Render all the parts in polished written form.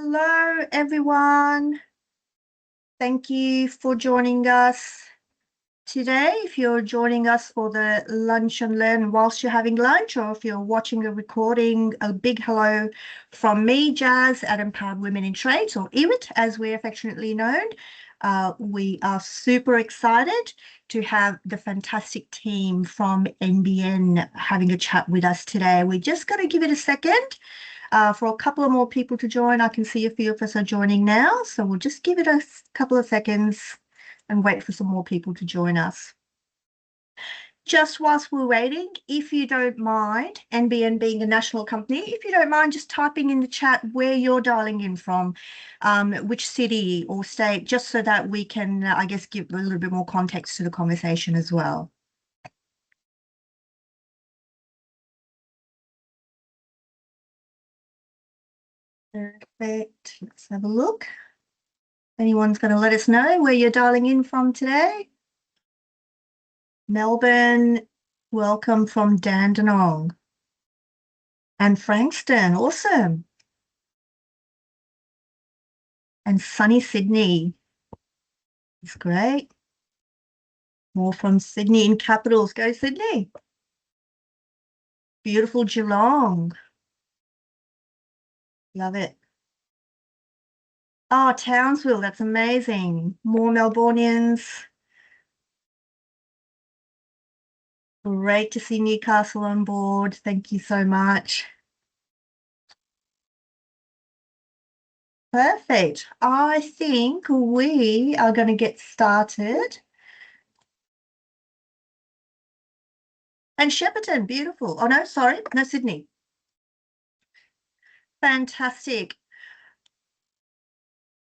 Hello, everyone. Thank you for joining us today. If you're joining us for the Lunch and Learn whilst you're having lunch, or if you're watching a recording, a big hello from me, Jazz, at Empowered Women in Trades, or EWIT, as we're affectionately known. We are super excited to have the fantastic team from NBN having a chat with us today. We're just going to give it a second for a couple of more people to join. I can see a few of us are joining now, so we'll just give it a couple of seconds and wait for some more people to join us. Just whilst we're waiting, if you don't mind, NBN being a national company, if you don't mind just typing in the chat where you're dialing in from, which city or state, just so that we can, I guess, give a little bit more context to the conversation as well. Perfect. Let's have a look. Anyone's going to let us know where you're dialing in from today? Melbourne, welcome from Dandenong. And Frankston, awesome. And sunny Sydney, it's great. More from Sydney in capitals, go Sydney. Beautiful Geelong. Love it. Oh, Townsville, that's amazing. More Melbournians. Great to see Newcastle on board. Thank you so much. Perfect. I think we are going to get started. And Shepparton, beautiful. Oh, no, sorry. No, Sydney. Fantastic.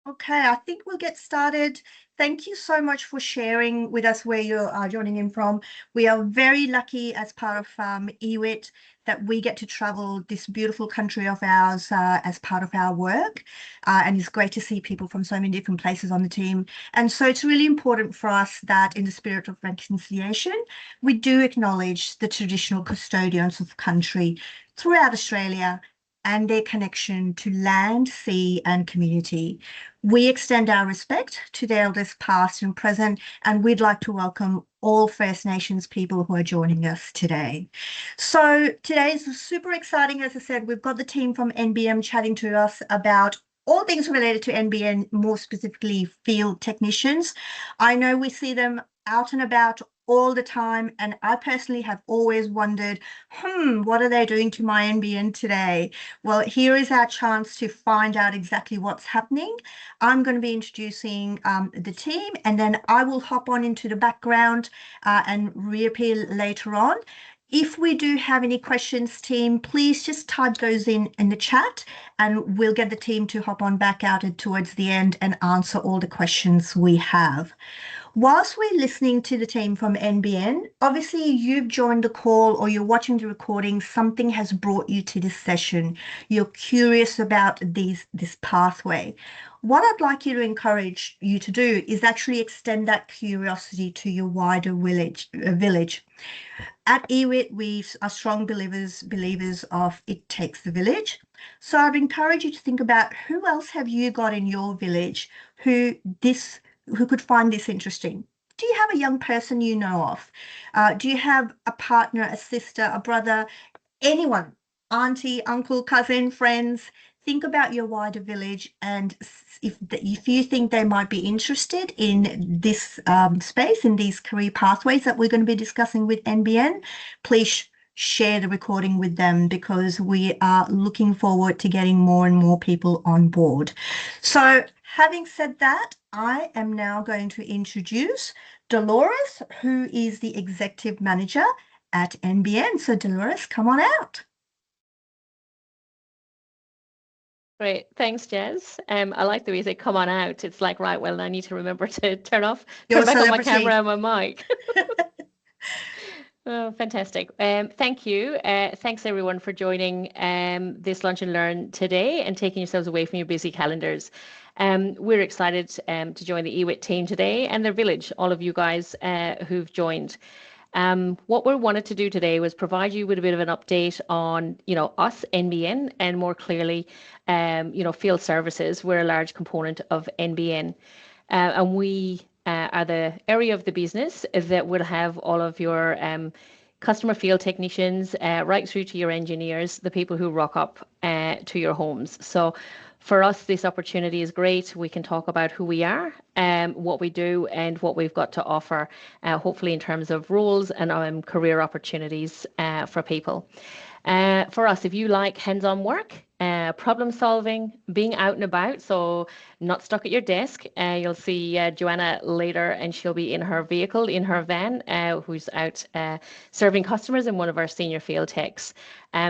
Okay, I think we'll get started. Thank you so much for sharing with us where you are joining in from. We are very lucky as part of EWIT that we get to travel this beautiful country of ours as part of our work. And it's great to see people from so many different places on the team. And so it's really important for us that in the spirit of reconciliation, we do acknowledge the traditional custodians of country throughout Australia and their connection to land, sea, and community. We extend our respect to the elders past and present, and we'd like to welcome all First Nations people who are joining us today. So today is super exciting. As I said, we've got the team from NBN chatting to us about all things related to NBN, more specifically field technicians. I know we see them out and about all the time, and I personally have always wondered, what are they doing to my NBN today? Well, here is our chance to find out exactly what's happening. I'm going to be introducing the team, and then I will hop on into the background and reappear later on. If we do have any questions, team, please just type those in the chat, and we'll get the team to hop on back out towards the end and answer all the questions we have. Whilst we're listening to the team from NBN, obviously you've joined the call or you're watching the recording, something has brought you to this session. You're curious about this pathway. What I'd like you to encourage you to do is actually extend that curiosity to your wider village. At EWIT, we are strong believers of it takes the village. So I'd encourage you to think about who else have you got in your village who could find this interesting. Do you have a young person you know of? Do you have a partner, a sister, a brother, anyone, auntie, uncle, cousin, friends? Think about your wider village, and if you think they might be interested in this space, in these career pathways that we're going to be discussing with NBN, please share the recording with them, because we are looking forward to getting more and more people on board. So having said that, I am now going to introduce Dolores, who is the Executive Manager at NBN. So Dolores, come on out. Great, thanks, Jez. I like the way you say "come on out." It's like, right, well, I need to remember to turn back on my camera and my mic. Oh, fantastic. Thank you. Thanks everyone for joining this Lunch and Learn today and taking yourselves away from your busy calendars. We're excited to join the EWIT team today and their village, all of you guys who've joined. What we wanted to do today was provide you with a bit of an update on, us, NBN, and more clearly, field services. We're a large component of NBN, and we are the area of the business that will have all of your customer field technicians, right through to your engineers, the people who rock up to your homes. So for us, this opportunity is great. We can talk about who we are, what we do, and what we've got to offer, hopefully in terms of roles and career opportunities for people. For us, if you like hands-on work, problem solving, being out and about, so not stuck at your desk, you'll see Joanna later, and she'll be in her vehicle, in her van, who's out serving customers in one of our senior field techs.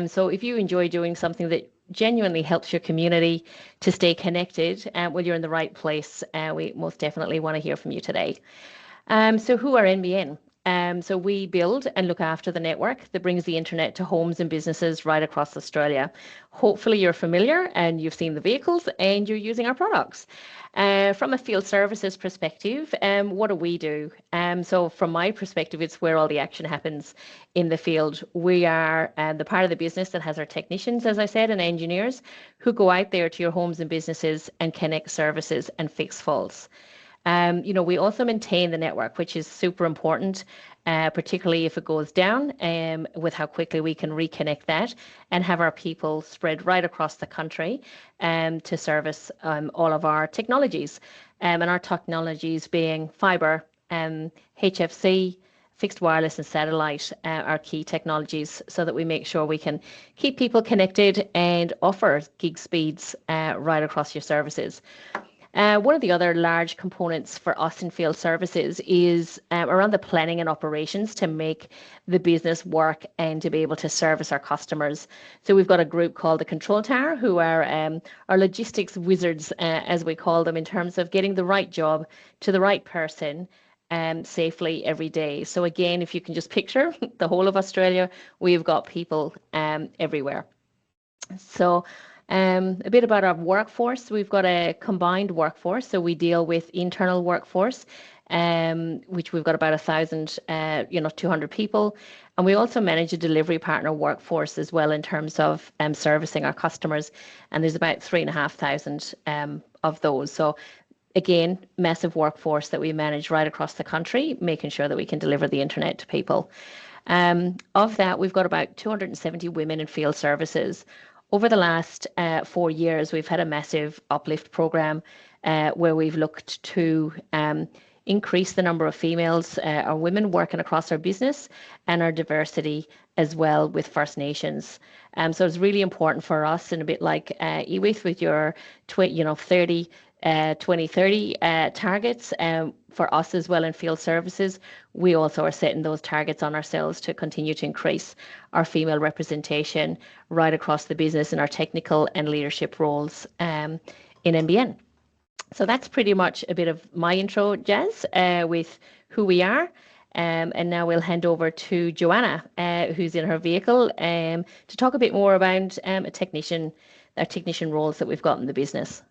So if you enjoy doing something that genuinely helps your community to stay connected, well, you're in the right place. We most definitely want to hear from you today. So who are NBN? So we build and look after the network that brings the internet to homes and businesses right across Australia. Hopefully you're familiar and you've seen the vehicles and you're using our products. From a field services perspective, what do we do? So from my perspective, it's where all the action happens in the field. We are the part of the business that has our technicians, as I said, and engineers who go out there to your homes and businesses and connect services and fix faults. We also maintain the network, which is super important, particularly if it goes down, with how quickly we can reconnect that and have our people spread right across the country to service all of our technologies. And our technologies being fibre, HFC, fixed wireless and satellite are key technologies so that we make sure we can keep people connected and offer gig speeds right across your services. One of the other large components for us in field services is around the planning and operations to make the business work and to be able to service our customers. So we've got a group called the Control Tower, who are our logistics wizards, as we call them, in terms of getting the right job to the right person safely every day. So again, if you can just picture the whole of Australia, we've got people everywhere. So a bit about our workforce. We've got a combined workforce, so we deal with internal workforce, which we've got about 1,000, 200 people. And we also manage a delivery partner workforce as well in terms of servicing our customers. And there's about 3,500 of those. So again, massive workforce that we manage right across the country, making sure that we can deliver the internet to people. Of that, we've got about 270 women in field services. Over the last 4 years, we've had a massive uplift program where we've looked to increase the number of females or women working across our business and our diversity as well with First Nations. So it's really important for us, and a bit like EWIT with your 30 2030 targets for us as well in field services. We also are setting those targets on ourselves to continue to increase our female representation right across the business in our technical and leadership roles in NBN. So that's pretty much a bit of my intro, Jazz, with who we are. And now we'll hand over to Joanna, who's in her vehicle, to talk a bit more about technician roles that we've got in the business.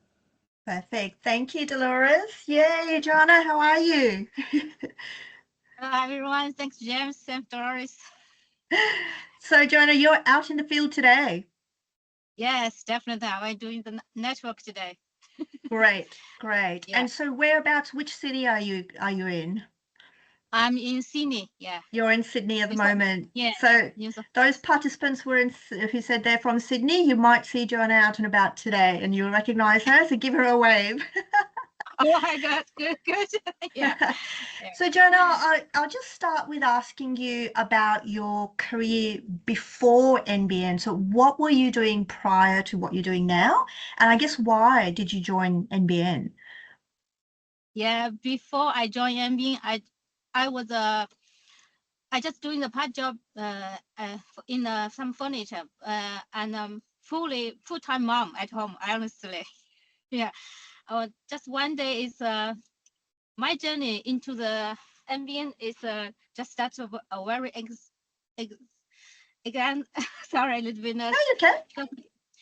Perfect. Thank you, Dolores. Yay, Joanna, how are you? Hello, everyone. Thanks, James. Thanks, Dolores. So, Joanna, you're out in the field today. Yes, definitely. I'm doing the network today. Great, great. Yeah. And so whereabouts, which city are you in? I'm in Sydney. Yeah. You're in Sydney at the moment. Yeah. So those participants who said they're from Sydney, you might see Joanna out and about today and you'll recognize her, so give her a wave. Oh my God, good. Yeah. So Joanna, I'll just start with asking you about your career before NBN. So what were you doing prior to what you're doing now? And I guess why did you join NBN? Yeah, before I joined NBN, I was I just doing the part job in some furniture and full-time mom at home, honestly. Yeah. Just one day is my journey into the NBN is just starts a very again. Sorry, a little bit. No, you can.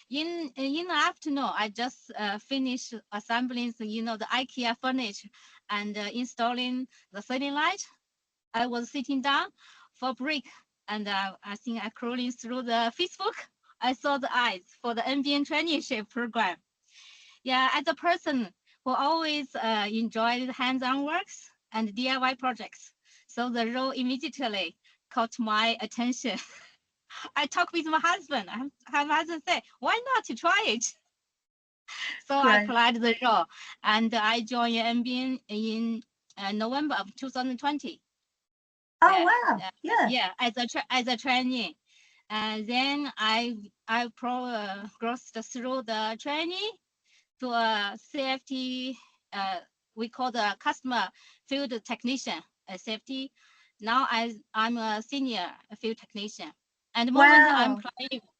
In the afternoon, I just finished assembling, the IKEA furniture and installing the ceiling light. I was sitting down for a break, and I think I crawling through the Facebook. I saw the ads for the MBN traineeship program. Yeah, as a person who always enjoyed hands-on works and DIY projects, so the role immediately caught my attention. I talked with my husband. My husband said, "Why not to try it?" So I Right. applied the role, and I joined MBN in November of 2020. Oh, Yeah, wow. Yeah. yeah, as a trainee, and then I progressed through the training to a CFT. We call the customer field technician, CFT. Now I'm a senior field technician, and the moment Wow.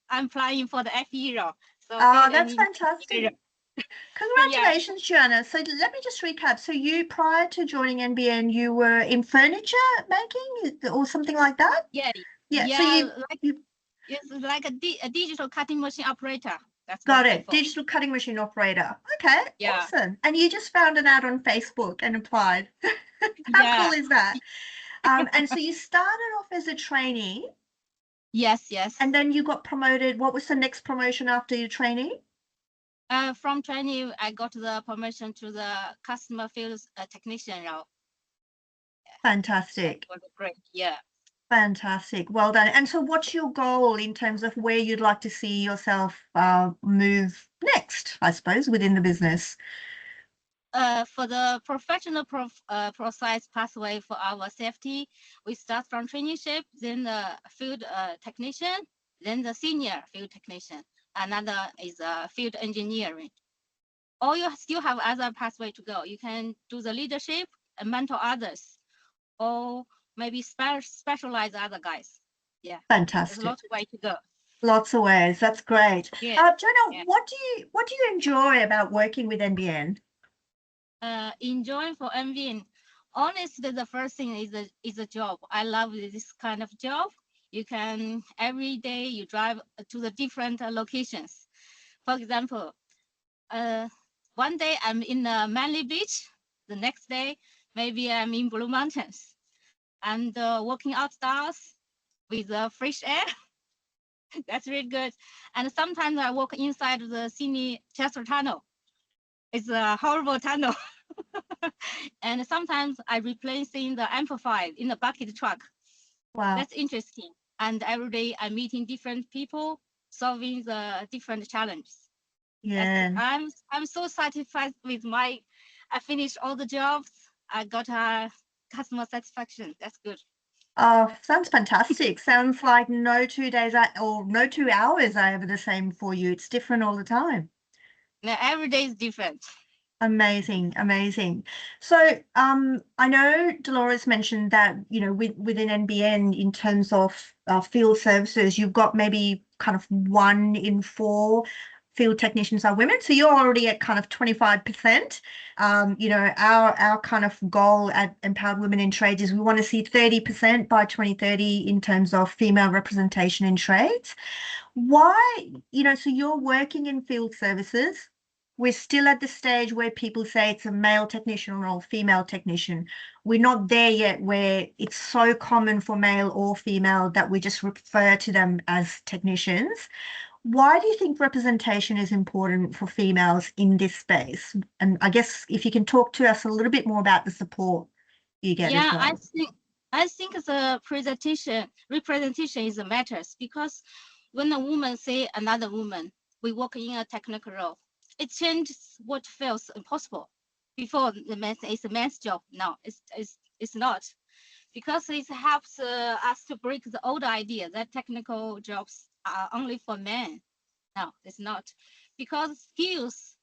I'm applying for the FE role. So Oh, field that's engineer. fantastic. Yeah, Congratulations, Joanna. So let me just recap. So you, prior to joining NBN, you were in furniture making or something like that? yeah, Yeah. So yeah. Like you it's like a digital cutting machine operator. That's got what it. before. Digital cutting machine operator. Okay, Yeah, awesome. And you just found an ad on Facebook and applied. How yeah. cool is that? And so you started off as a trainee Yes, yes. and then you got promoted. What was the next promotion after your trainee? From training, I got the promotion to the customer field technician role. Fantastic. Was great. Yeah. Fantastic. Well done. And so what's your goal in terms of where you'd like to see yourself move next, I suppose, within the business? For the professional process pathway for our safety, we start from traineeship, then the field technician, then the senior field technician. Another is field engineering. Or you still have other pathway to go. You can do the leadership and mentor others, or maybe specialize other guys. Yeah, there's a Fantastic. lot of way to go. Lots of ways. That's great. Yeah, Jonah, yeah. what do you enjoy about working with NBN? Enjoying for MVN. Honestly, the first thing is a job. I love this kind of job. You can every day you drive to the different locations. For example, one day I'm in Manly Beach. The next day maybe I'm in Blue Mountains, and walking outdoors with fresh air. That's really good. And sometimes I walk inside the Sydney Chester Tunnel. It's a horrible tunnel. And sometimes I replacing the amplifier in the bucket truck. Wow. That's interesting. And every day I'm meeting different people, solving the different challenges. Yeah. I'm so satisfied with I finished all the jobs. I got customer satisfaction. That's good. Oh, sounds fantastic. Sounds like no 2 days or no 2 hours are ever the same for you. It's different all the time. Now every day is different. Amazing, amazing. So, I know Dolores mentioned that, within NBN, in terms of field services, you've got maybe kind of 1 in 4 field technicians are women. So you're already at kind of 25%. Our kind of goal at Empowered Women in Trades is we want to see 30% by 2030 in terms of female representation in trades. Why, so you're working in field services. We're still at the stage where people say it's a male technician or a female technician. We're not there yet where it's so common for male or female that we just refer to them as technicians. Why do you think representation is important for females in this space? And I guess if you can talk to us a little bit more about the support you get as Yeah, well. I think the representation is matters, because when a woman say another woman, we work in a technical role, it changes what feels impossible. Before the man it's a man's job. Now it's not, because it helps us to break the old idea that technical jobs are only for men. No, it's not, because skills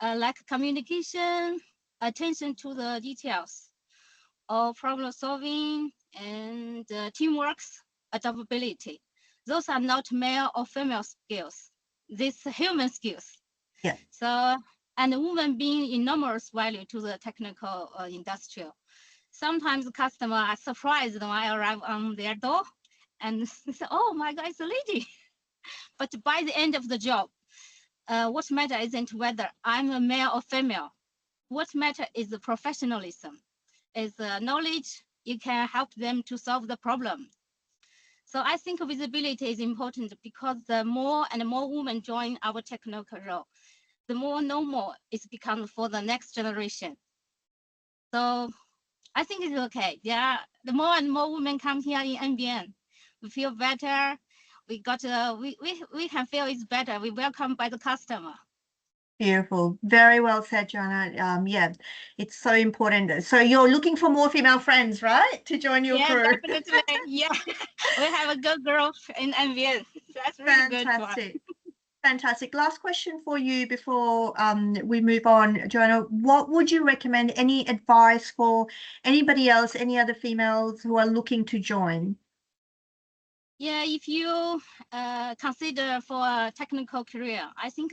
like communication, attention to the details, or problem solving, and teamwork, adaptability. Those are not male or female skills. These are human skills. Yeah. So, and the woman being enormous value to the technical industrial. Sometimes the customer are surprised when I arrive on their door and say, "Oh my God, it's a lady." But by the end of the job, what matters isn't whether I'm a male or female. What matters is the professionalism, is the knowledge. You can help them to solve the problem. So I think visibility is important because the more and more women join our technical role, the more normal it's become for the next generation. So I think it's okay. The more and more women come here in NBN, we feel better. We can feel it's better. We welcome by the customer. Beautiful. Very well said, Joanna. Yeah, it's so important. So you're looking for more female friends, right? To join your Yeah, crew. definitely. Yeah, we have a good girl in NBN. That's really good for us. Fantastic. Fantastic. Last question for you before we move on, Joanna. What would you recommend? Any advice for anybody else, any other females who are looking to join? Yeah, if you consider for a technical career, I think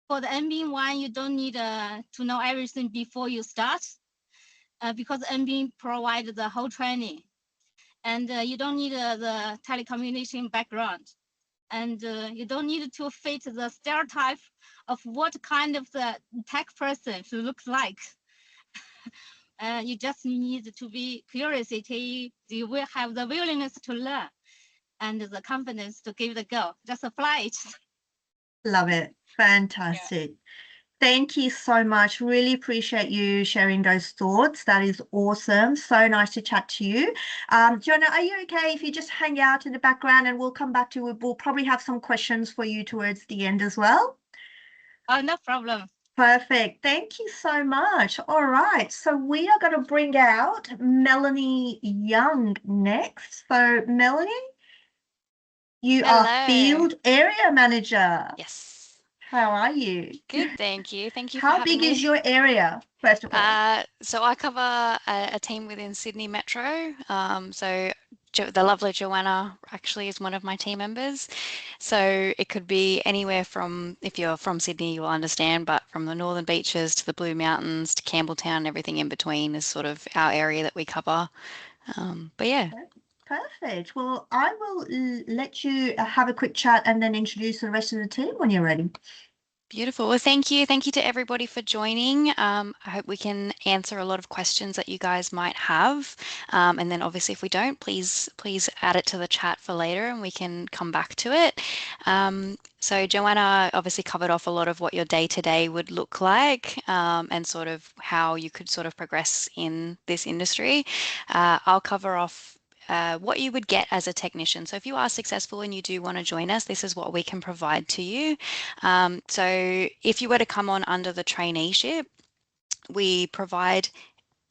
for the NBN one, you don't need to know everything before you start, because NBN provides the whole training, and you don't need the telecommunication background, and you don't need to fit the stereotype of what kind of the tech person should look like. You just need to be curiosity. You will have the willingness to learn and the confidence to give it a go. Just apply it. Love it. Fantastic. Yeah. Thank you so much. Really appreciate you sharing those thoughts. That is awesome. So nice to chat to you. Joanna, are you okay if you just hang out in the background and we'll come back to it? We'll probably have some questions for you towards the end as well. Oh, no problem. Perfect. Thank you so much. All right. So we are going to bring out Melanie Young next. So Melanie, you are Field Area Manager. Yes. How are you? Good, thank you. Thank you for How having big me. is your area, first of all? So I cover a team within Sydney Metro. So the lovely Joanna actually is one of my team members. So it could be anywhere from, if you're from Sydney, you'll understand, but from the Northern Beaches to the Blue Mountains to Campbelltown, everything in between is sort of our area that we cover. But yeah. Perfect. Well, I will let you have a quick chat and then introduce the rest of the team when you're ready. Beautiful. Well, thank you. Thank you to everybody for joining. I hope we can answer a lot of questions that you guys might have. And then obviously if we don't, please add it to the chat for later and we can come back to it. So Joanna obviously covered off a lot of what your day-to-day would look like, and sort of how you could sort of progress in this industry. I'll cover off what you would get as a technician. So if you are successful and you do want to join us, this is what we can provide to you. So if you were to come on under the traineeship, we provide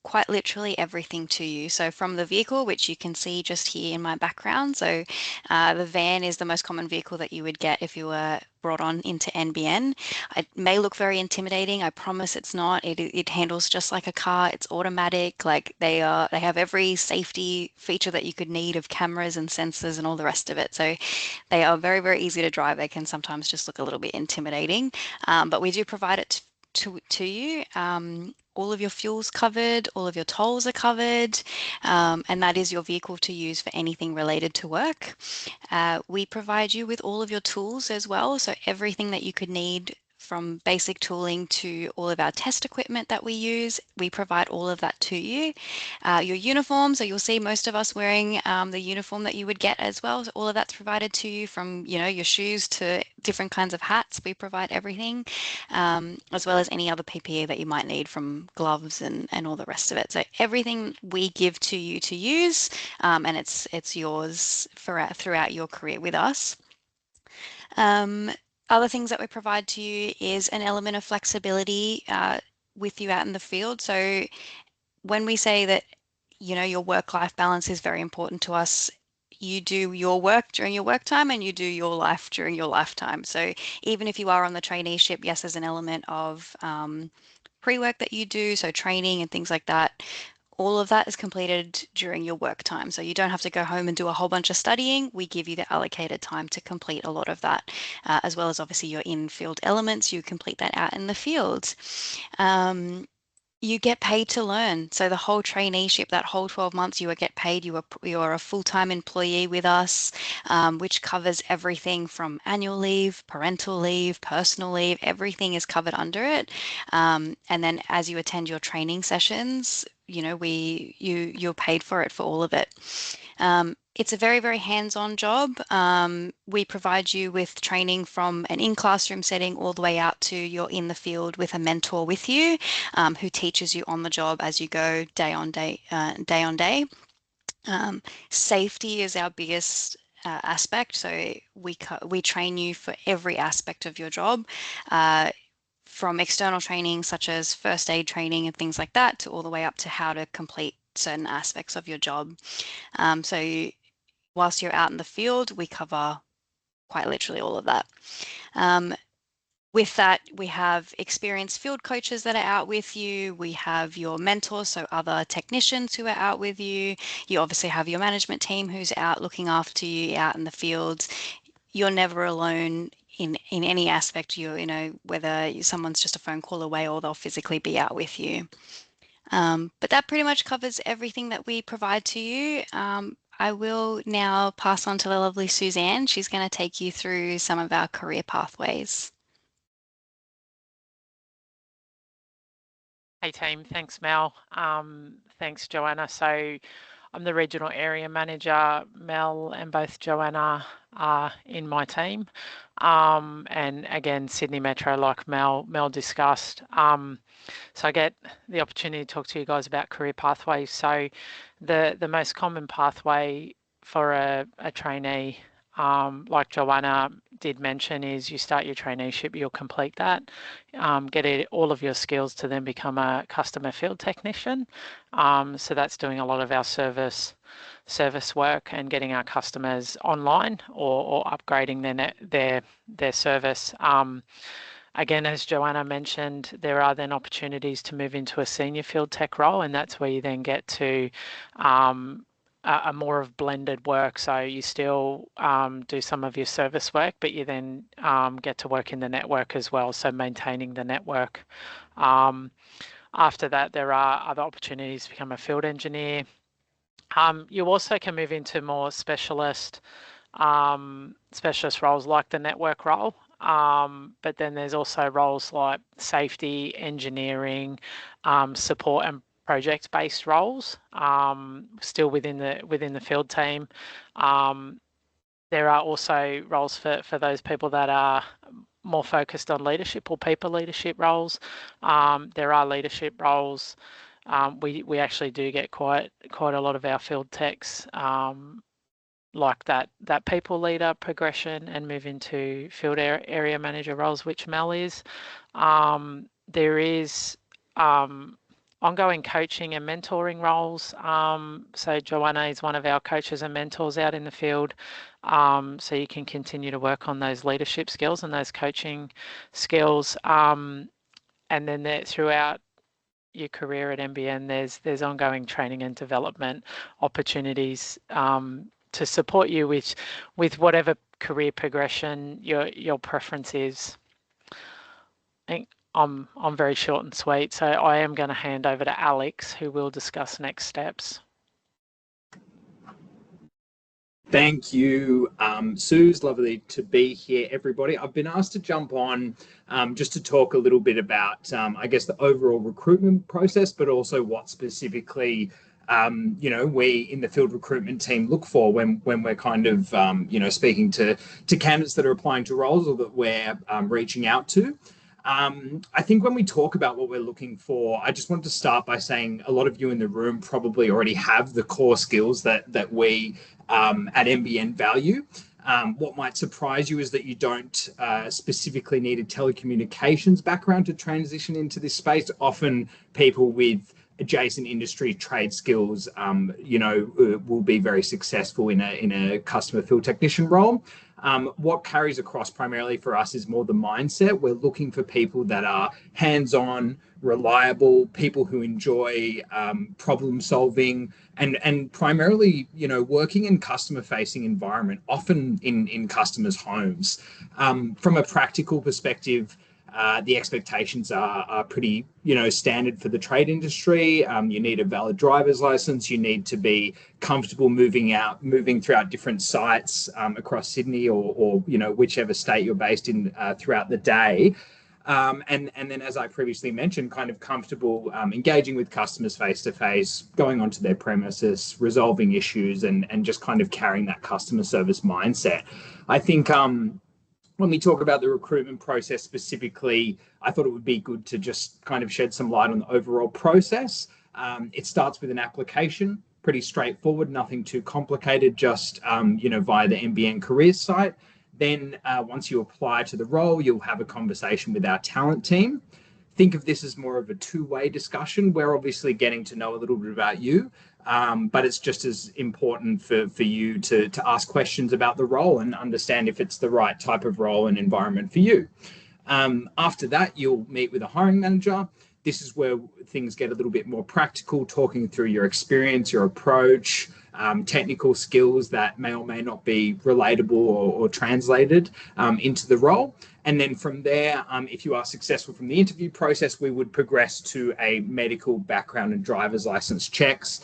quite literally everything to you. So from the vehicle, which you can see just here in my background. So the van is the most common vehicle that you would get if you were brought on into NBN. It may look very intimidating. I promise it's not. It handles just like a car. It's automatic. Like they have every safety feature that you could need of cameras and sensors and all the rest of it. So they are very, very easy to drive. They can sometimes just look a little bit intimidating, but we do provide it to you. All of your fuel's covered, all of your tolls are covered, and that is your vehicle to use for anything related to work. We provide you with all of your tools as well, so everything that you could need from basic tooling to all of our test equipment that we use, we provide all of that to you. Your uniform, so you'll see most of us wearing the uniform that you would get as well. So all of that's provided to you, from your shoes to different kinds of hats. We provide everything, as well as any other PPE that you might need, from gloves and all the rest of it. So everything we give to you to use, and it's yours throughout your career with us. Other things that we provide to you is an element of flexibility with you out in the field. So when we say that, your work-life balance is very important to us, you do your work during your work time and you do your life during your lifetime. So even if you are on the traineeship, yes, there's an element of pre-work that you do, so training and things like that. All of that is completed during your work time. So you don't have to go home and do a whole bunch of studying. We give you the allocated time to complete a lot of that, as well as obviously your in-field elements. You complete that out in the field. You get paid to learn. So the whole traineeship, that whole 12 months, you will get paid. You are a full-time employee with us, which covers everything from annual leave, parental leave, personal leave. Everything is covered under it. And then as you attend your training sessions, you're paid for it, for all of it. It's a very, very hands-on job. We provide you with training from an in-classroom setting all the way out to you're in the field with a mentor with you, who teaches you on the job as you go day on day, day on day. Safety is our biggest aspect. So we train you for every aspect of your job, from external training such as first aid training and things like that, to all the way up to how to complete certain aspects of your job. So whilst you're out in the field, we cover quite literally all of that. With that, we have experienced field coaches that are out with you. We have your mentors, so other technicians who are out with you. You obviously have your management team who's out looking after you out in the fields. You're never alone in any aspect. Whether someone's just a phone call away or they'll physically be out with you. But that pretty much covers everything that we provide to you. I will now pass on to the lovely Suzanne. She's going to take you through some of our career pathways. Hey team, thanks Mel. Thanks Joanna. So I'm the regional area manager. Mel and both Joanna are in my team. And again, Sydney Metro, like Mel discussed. So I get the opportunity to talk to you guys about career pathways. So the most common pathway for a trainee, like Joanna did mention, is you start your traineeship, you'll complete that, get all of your skills to then become a customer field technician. So that's doing a lot of our service work and getting our customers online or upgrading their service. Again, as Joanna mentioned, there are then opportunities to move into a senior field tech role, and that's where you then get to a more of blended work. So you still do some of your service work, but you then get to work in the network as well, so maintaining the network. After that, there are other opportunities to become a field engineer. You also can move into more specialist roles like the network role. But then there's also roles like safety, engineering, support and project-based roles, still within the field team. There are also roles for those people that are more focused on leadership or people leadership roles. There are leadership roles. We actually do get quite a lot of our field techs like that people leader progression and move into field area manager roles, which Mel is. There is ongoing coaching and mentoring roles. So Joanna is one of our coaches and mentors out in the field. So you can continue to work on those leadership skills and those coaching skills. And then throughout your career at NBN, there's ongoing training and development opportunities to support you with whatever career progression your preference is. I think I'm very short and sweet, so I am going to hand over to Alex, who will discuss next steps. Thank you, Suze. Lovely to be here, everybody. I've been asked to jump on just to talk a little bit about, I guess, the overall recruitment process, but also what specifically we in the field recruitment team look for when we're kind of, speaking to candidates that are applying to roles or that we're reaching out to. I think when we talk about what we're looking for, I just want to start by saying a lot of you in the room probably already have the core skills that we at NBN value. What might surprise you is that you don't specifically need a telecommunications background to transition into this space. Often people with adjacent industry trade skills, will be very successful in a customer field technician role. What carries across primarily for us is more the mindset. We're looking for people that are hands-on, reliable, people who enjoy problem solving and primarily, working in customer-facing environment, often in customers' homes. From a practical perspective, the expectations are pretty, standard for the trade industry. You need a valid driver's license. You need to be comfortable moving throughout different sites across Sydney or whichever state you're based in throughout the day. And then, as I previously mentioned, kind of comfortable engaging with customers face to face, going onto their premises, resolving issues, and just kind of carrying that customer service mindset. I think when we talk about the recruitment process specifically, I thought it would be good to just kind of shed some light on the overall process. It starts with an application, pretty straightforward, nothing too complicated, just via the NBN careers site. Then once you apply to the role, you'll have a conversation with our talent team. Think of this as more of a two-way discussion. We're obviously getting to know a little bit about you, but it's just as important for you to ask questions about the role and understand if it's the right type of role and environment for you. After that, you'll meet with a hiring manager. This is where things get a little bit more practical, talking through your experience, your approach, technical skills that may or may not be relatable or translated into the role. And then from there, if you are successful from the interview process, we would progress to a medical background and driver's license checks.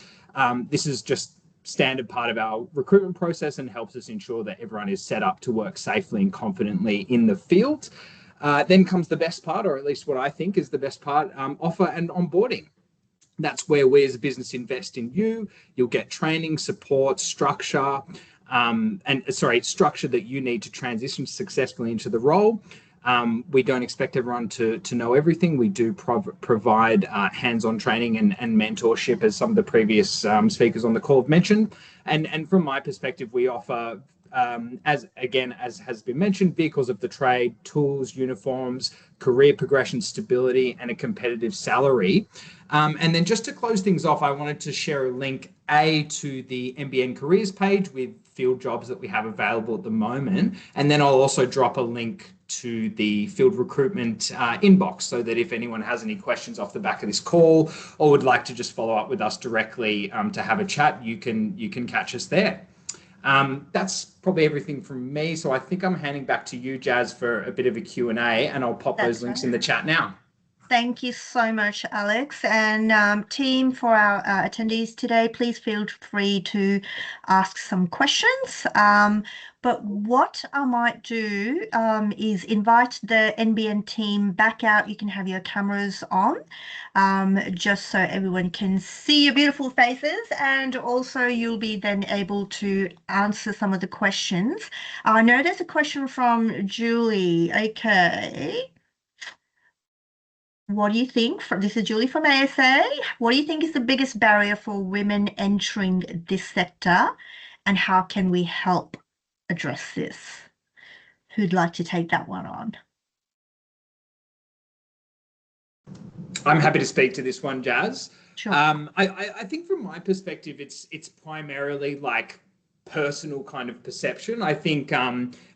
This is just standard part of our recruitment process and helps us ensure that everyone is set up to work safely and confidently in the field. Then comes the best part, or at least what I think is the best part, offer and onboarding. That's where we as a business invest in you. You'll get training, support, structure that you need to transition successfully into the role. We don't expect everyone to know everything. We do provide hands-on training and mentorship, as some of the previous speakers on the call have mentioned. And from my perspective, we offer, as has been mentioned, vehicles of the trade, tools, uniforms, career progression, stability, and a competitive salary. And then just to close things off, I wanted to share a link to the NBN careers page with field jobs that we have available at the moment. And then I'll also drop a link to the field recruitment inbox, so that if anyone has any questions off the back of this call or would like to just follow up with us directly to have a chat, you can catch us there. That's probably everything from me. So I think I'm handing back to you, Jazz, for a bit of a Q&A, and I'll pop those links in the chat now. Thank you so much, Alex. And team, for our attendees today, please feel free to ask some questions. But what I might do is invite the NBN team back out. You can have your cameras on, just so everyone can see your beautiful faces. And also you'll be then able to answer some of the questions. I know there's a question from Julie. Okay. What do you think? This is Julie from ASA. What do you think is the biggest barrier for women entering this sector, and how can we help address this? Who'd like to take that one on? I'm happy to speak to this one, Jazz. Sure. I think from my perspective, it's primarily like personal kind of perception. I think,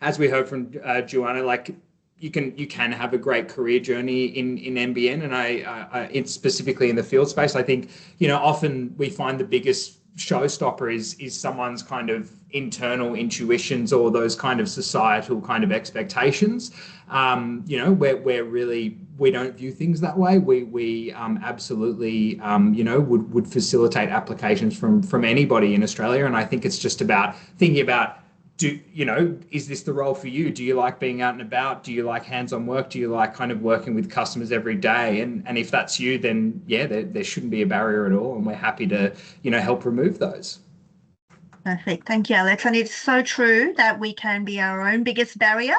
as we heard from Joanna, like, you can have a great career journey in NBN, and it's specifically in the field space. I think, often we find the biggest showstopper is someone's kind of internal intuitions or those kind of societal kind of expectations. Where really we don't view things that way. We absolutely would facilitate applications from anybody in Australia, and I think it's just about thinking about, is this the role for you? Do you like being out and about? Do you like hands-on work? Do you like kind of working with customers every day? And if that's you, then yeah, there shouldn't be a barrier at all. And we're happy to, help remove those. Perfect. Thank you, Alex. And it's so true that we can be our own biggest barrier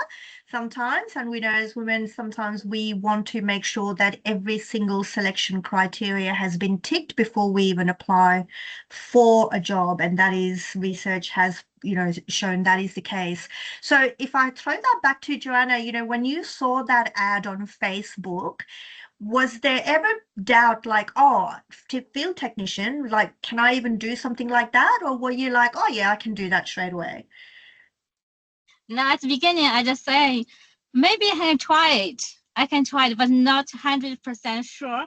sometimes. And we know as women, sometimes we want to make sure that every single selection criteria has been ticked before we even apply for a job. And that is, research has shown that is the case. So if I throw that back to Joanna, when you saw that ad on Facebook, was there ever doubt, like, field technician, like, can I even do something like that? Or were you like, oh yeah, I can do that straight away? No, at the beginning, I just say, maybe I can try it. I can try it, but not 100% sure.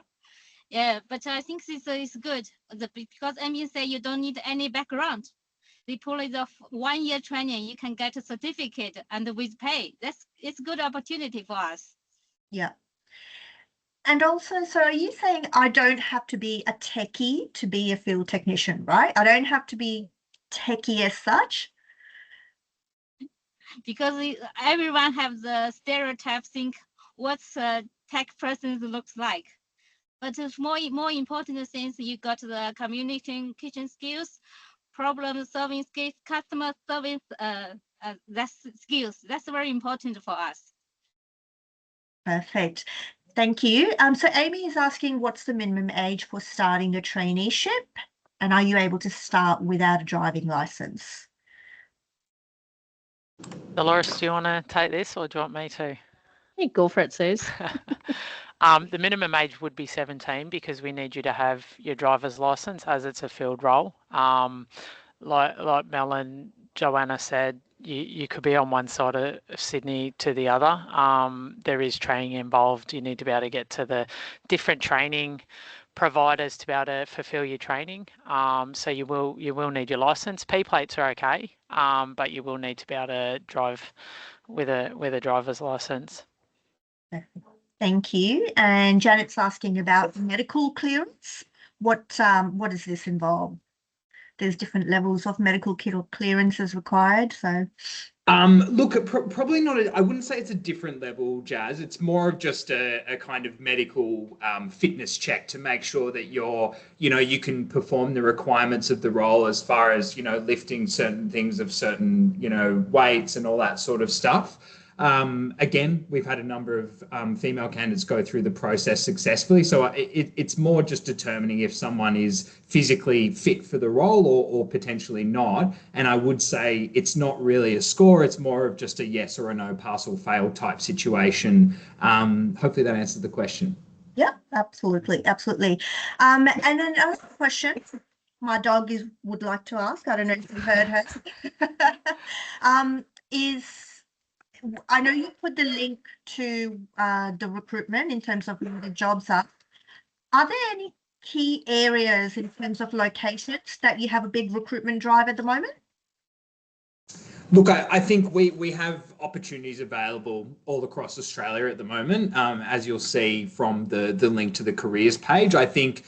Yeah, but I think this is good because NBN say you don't need any background. They pull it off 1 year training, you can get a certificate and with pay. It's good opportunity for us. Yeah. And also, so are you saying I don't have to be a techie to be a field technician, right? I don't have to be techie as such? Because everyone has the stereotype think, what's a tech person looks like. But it's more important things, you got the communication skills, problem solving skills, customer service that's skills. That's very important for us. Perfect. Thank you. So Amy is asking, what's the minimum age for starting a traineeship? And are you able to start without a driving license? Dolores, do you want to take this or do you want me to? You go for it, Suze. The minimum age would be 17 because we need you to have your driver's license as it's a field role. Like Mel and Joanna said, you could be on one side of Sydney to the other. There is training involved. You need to be able to get to the different training providers to be able to fulfill your training. So you will need your license. P plates are okay, but you will need to be able to drive with a driver's license. Thank you. And Janet's asking about medical clearance. What does this involve? There's different levels of medical clearances required. So, look, probably not. I wouldn't say it's a different level, Jazz. It's more of just a kind of medical fitness check to make sure that you can perform the requirements of the role as far as, lifting certain things of certain, weights and all that sort of stuff. Again, we've had a number of female candidates go through the process successfully. So it's more just determining if someone is physically fit for the role or potentially not. And I would say it's not really a score. It's more of just a yes or a no, pass or fail type situation. Hopefully that answered the question. yeah, absolutely. Absolutely. And then another question my dog would like to ask, I don't know if you heard her, is, I know you put the link to the recruitment in terms of where the jobs are. Are there any key areas in terms of locations that you have a big recruitment drive at the moment? Look, I think we have opportunities available all across Australia at the moment, as you'll see from the link to the careers page. I think,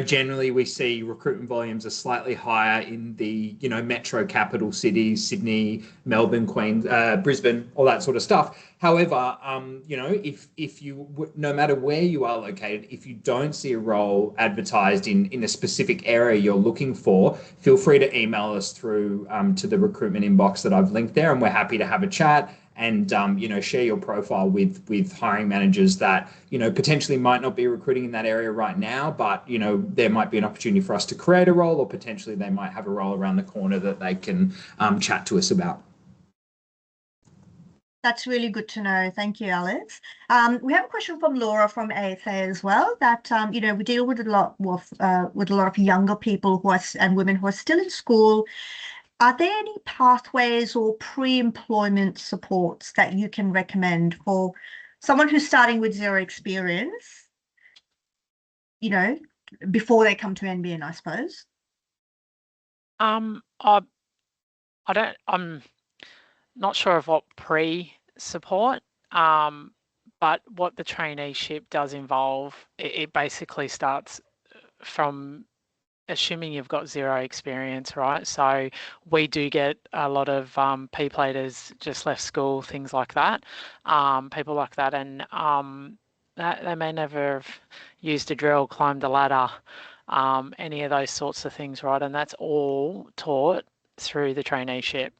generally we see recruitment volumes are slightly higher in the, metro capital cities, Sydney, Melbourne, Queens, Brisbane, all that sort of stuff. However, if you, no matter where you are located, if you don't see a role advertised in a specific area you're looking for, feel free to email us through to the recruitment inbox that I've linked there, and we're happy to have a chat and share your profile with hiring managers that potentially might not be recruiting in that area right now, but there might be an opportunity for us to create a role, or potentially they might have a role around the corner that they can chat to us about. That's really good to know. Thank you, Alex. We have a question from Laura from ASA as well. That we deal with a lot of younger people and women who are still in school. Are there any pathways or pre-employment supports that you can recommend for someone who's starting with zero experience? Before they come to NBN, I suppose. I'm not sure of what pre-support, but what the traineeship does involve, it basically starts from assuming you've got zero experience, right? So we do get a lot of P-platers just left school, things like that, people like that, and they may never have used a drill, climbed a ladder, any of those sorts of things, right? And that's all taught through the traineeship.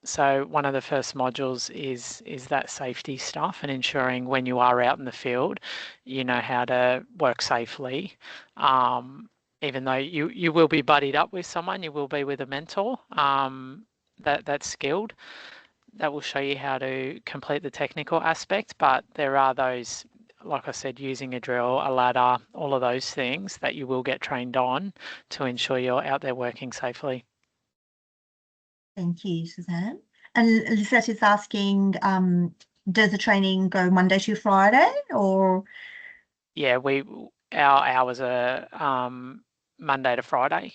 So one of the first modules is that safety stuff, and ensuring when you are out in the field, you know how to work safely. Even though you will be buddied up with someone, you will be with a mentor that's skilled, that will show you how to complete the technical aspect. But there are those, like I said, using a drill, a ladder, all of those things that you will get trained on to ensure you're out there working safely. Thank you, Suzanne. And Lisette is asking, does the training go Monday to Friday, or? Yeah, our hours are Monday to Friday,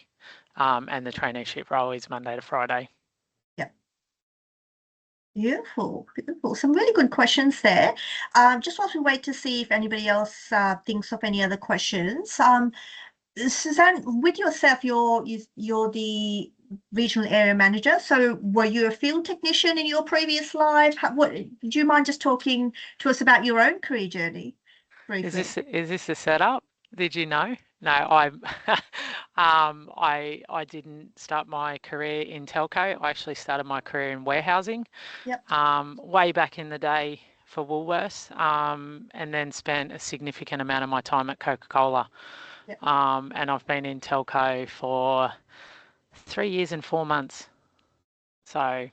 and the traineeship role is Monday to Friday. Yeah. Beautiful, beautiful. Some really good questions there. Just while we wait to see if anybody else thinks of any other questions. Suzanne, with yourself, you're the regional area manager. So were you a field technician in your previous life? Do you mind just talking to us about your own career journey briefly? Is this a setup? Did you know? No, I didn't start my career in telco. I actually started my career in warehousing. Yep. Way back in the day for Woolworths, and then spent a significant amount of my time at Coca-Cola. Yep. And I've been in telco for 3 years and 4 months. So I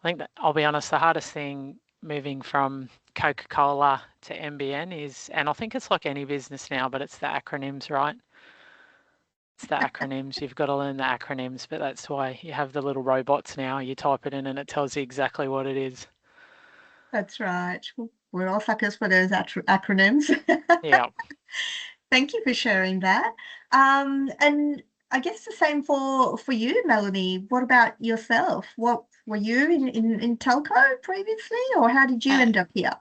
think that, I'll be honest, the hardest thing moving from Coca-Cola to NBN is, and I think it's like any business now, but it's the acronyms, right? It's the acronyms. You've got to learn the acronyms, but that's why you have the little robots now. You type it in and it tells you exactly what it is. That's right. We're all suckers for those acronyms. Yeah. Thank you for sharing that. And I guess the same for you, Melanie. What about yourself? What were you in telco previously, or how did you end up here?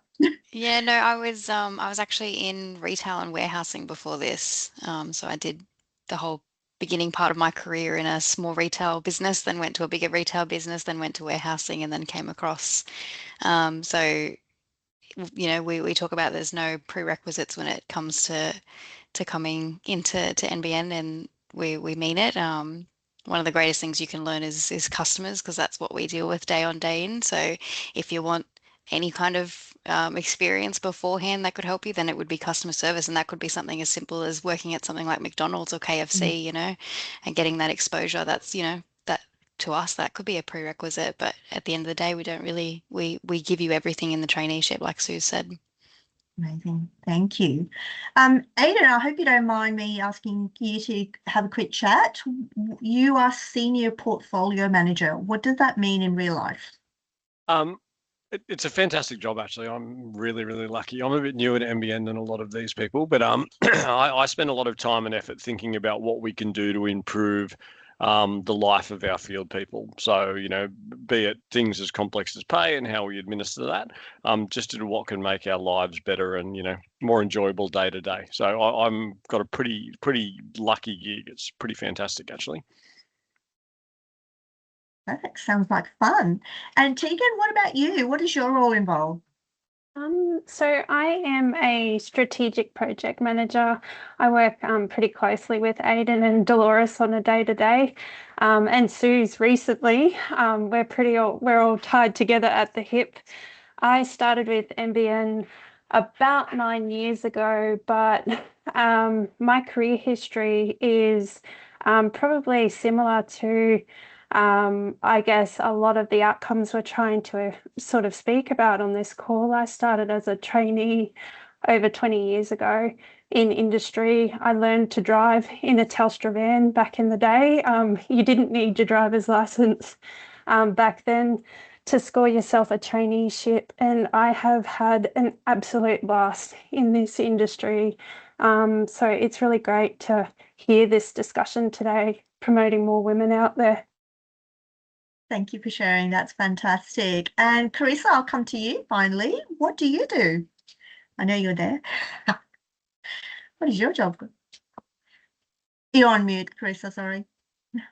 Yeah, no, I was actually in retail and warehousing before this. So I did the whole beginning part of my career in a small retail business, then went to a bigger retail business, then went to warehousing, and then came across. So we talk about there's no prerequisites when it comes to coming into NBN, and we mean it. One of the greatest things you can learn is customers, because that's what we deal with day on day in. So if you want any kind of experience beforehand that could help you, then it would be customer service, and that could be something as simple as working at something like McDonald's or KFC, and getting that exposure. That's that to us that could be a prerequisite, but at the end of the day, we don't really we give you everything in the traineeship, like Sue said. Amazing. Thank you. Aidan, I hope you don't mind me asking you to have a quick chat. You are Senior Portfolio Manager. What does that mean in real life? It's a fantastic job, actually. I'm really, really lucky. I'm a bit newer to NBN than a lot of these people, but I spend a lot of time and effort thinking about what we can do to improve the life of our field people. So, be it things as complex as pay and how we administer that, just to what can make our lives better and, more enjoyable day to day. So I'm got a pretty lucky gig. It's pretty fantastic, actually. Perfect. Sounds like fun. And Tegan, what about you? What does your role involve? So I am a strategic project manager. I work pretty closely with Aidan and Dolores on a day-to-day, and Sue's recently. We're all tied together at the hip. I started with NBN about 9 years ago, but my career history is probably similar to I guess a lot of the outcomes we're trying to sort of speak about on this call. I started as a trainee over 20 years ago in industry. I learned to drive in a Telstra van back in the day. You didn't need your driver's license back then to score yourself a traineeship, and I have had an absolute blast in this industry. So it's really great to hear this discussion today, promoting more women out there. Thank you for sharing. That's fantastic. And Carissa, I'll come to you finally. What do you do? I know you're there. What is your job? You're on mute, Carissa, sorry. It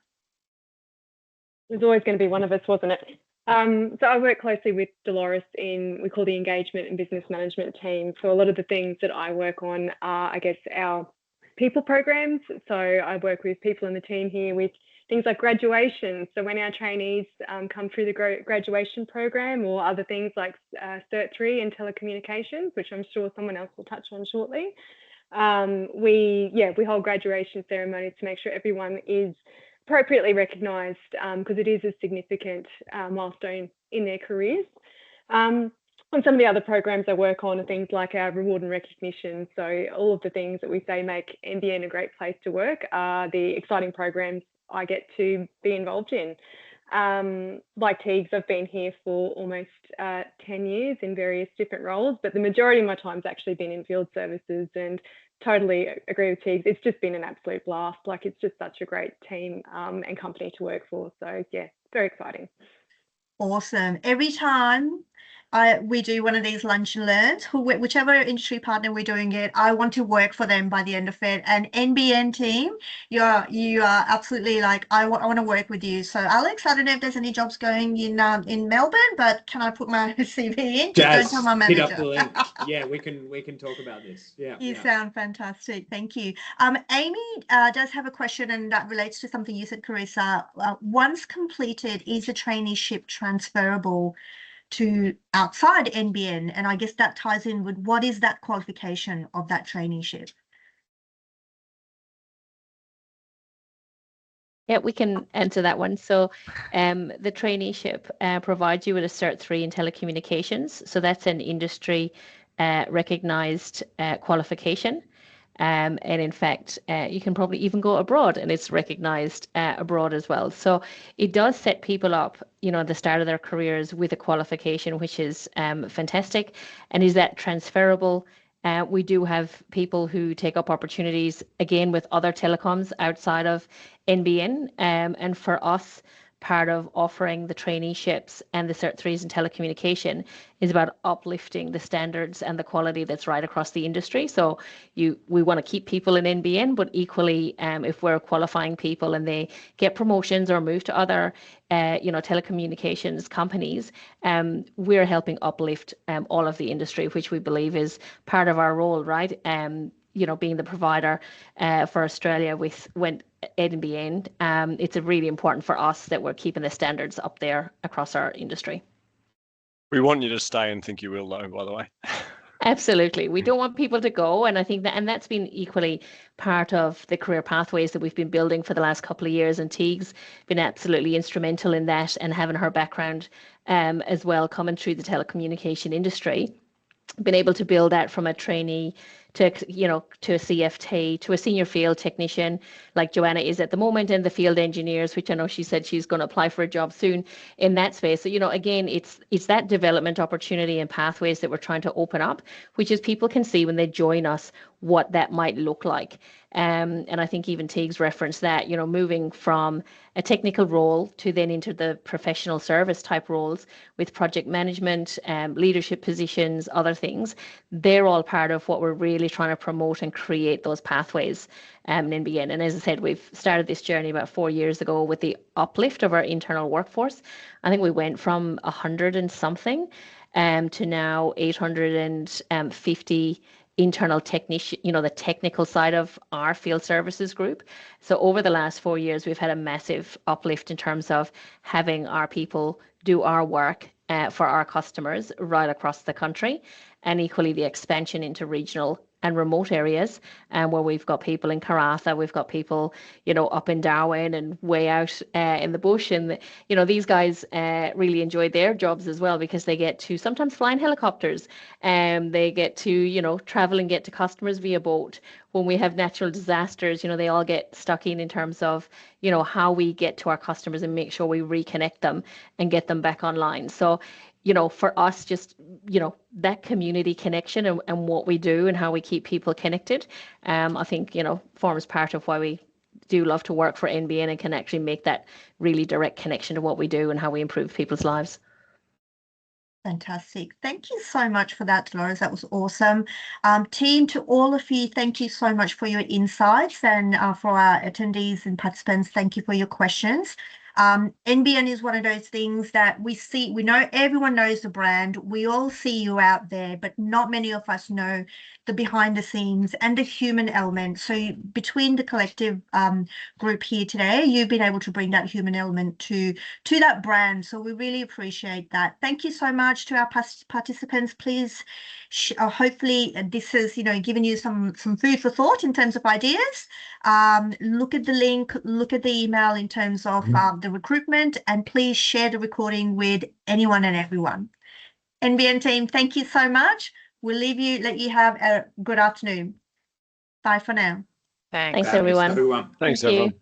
was always going to be one of us, wasn't it? So I work closely with Dolores in, we call the engagement and business management team. So a lot of the things that I work on are, I guess, our people programs. So I work with people in the team here with things like graduation. So when our trainees come through the graduation program, or other things like Cert 3 in telecommunications, which I'm sure someone else will touch on shortly. We hold graduation ceremonies to make sure everyone is appropriately recognised, because it is a significant milestone in their careers. And some of the other programs I work on are things like our reward and recognition. So all of the things that we say make NBN a great place to work are the exciting programs I get to be involved in. Like Teagues, I've been here for almost 10 years in various different roles, but the majority of my time's actually been in field services, and totally agree with Teagues. It's just been an absolute blast. Like, it's just such a great team and company to work for. So yeah, very exciting. Awesome. Every time we do one of these lunch and learns, whichever industry partner we're doing it, I want to work for them by the end of it. And NBN team, you are absolutely like, I want to work with you. So Alex, I don't know if there's any jobs going in Melbourne, but can I put my CV in? Just don't tell my hit up manager. the link. Yeah, we can talk about this. Yeah. You sound fantastic. Thank you. Amy does have a question, and that relates to something you said, Carissa. Once completed, is a traineeship transferable to outside NBN? And I guess that ties in with what is that qualification of that traineeship? Yeah, we can answer that one. So the traineeship provides you with a Cert 3 in telecommunications. So that's an industry recognized qualification. And in fact, you can probably even go abroad and it's recognized abroad as well. So it does set people up, at the start of their careers with a qualification, which is fantastic. And is that transferable? We do have people who take up opportunities, again, with other telecoms outside of NBN. And for us, part of offering the traineeships and the Cert 3s in telecommunication is about uplifting the standards and the quality that's right across the industry. So we want to keep people in NBN, but equally, if we're qualifying people and they get promotions or move to other, telecommunications companies, we're helping uplift all of the industry, which we believe is part of our role, right? Being the provider for Australia with NBN, it's really important for us that we're keeping the standards up there across our industry. We want you to stay and think you will, though, by the way. Absolutely. We don't want people to go. And I think that's been equally part of the career pathways that we've been building for the last couple of years. And Teague's been absolutely instrumental in that, and having her background as well, coming through the telecommunication industry, been able to build that from a trainee to a CFT, to a senior field technician like Joanna is at the moment, and the field engineers, which I know she said she's going to apply for a job soon in that space. So, again, it's that development opportunity and pathways that we're trying to open up, which is people can see when they join us what that might look like. And I think even Teague's referenced that, moving from a technical role to then into the professional service type roles with project management, leadership positions, other things, they're all part of what we're really trying to promote and create those pathways in NBN. And as I said, we've started this journey about 4 years ago with the uplift of our internal workforce. I think we went from 100 and something to now 850 internal technician, the technical side of our field services group. So over the last 4 years, we've had a massive uplift in terms of having our people do our work for our customers right across the country, and equally the expansion into regional and remote areas, where we've got people in Karratha, we've got people, up in Darwin and way out in the bush. And, these guys really enjoy their jobs as well, because they get to sometimes fly in helicopters, and they get to, travel and get to customers via boat. When we have natural disasters, they all get stuck in terms of, how we get to our customers and make sure we reconnect them and get them back online. So, for us, just, that community connection and what we do and how we keep people connected, I think, forms part of why we do love to work for NBN and can actually make that really direct connection to what we do and how we improve people's lives. Fantastic. Thank you so much for that, Dolores. That was awesome. Team, to all of you, thank you so much for your insights, and for our attendees and participants, thank you for your questions. NBN is one of those things that we know everyone knows the brand. We all see you out there, but not many of us know the behind the scenes and the human element. So between the collective group here today, you've been able to bring that human element to that brand. So we really appreciate that. Thank you so much to our participants. Please, hopefully this has, given you some food for thought in terms of ideas. Look at the link, look at the email in terms of the recruitment, and please share the recording with anyone and everyone. NBN team, thank you so much. We'll let you have a good afternoon. Bye for now. Thanks. Thanks, everyone. Thanks, everyone. Thanks, Thank you. everyone.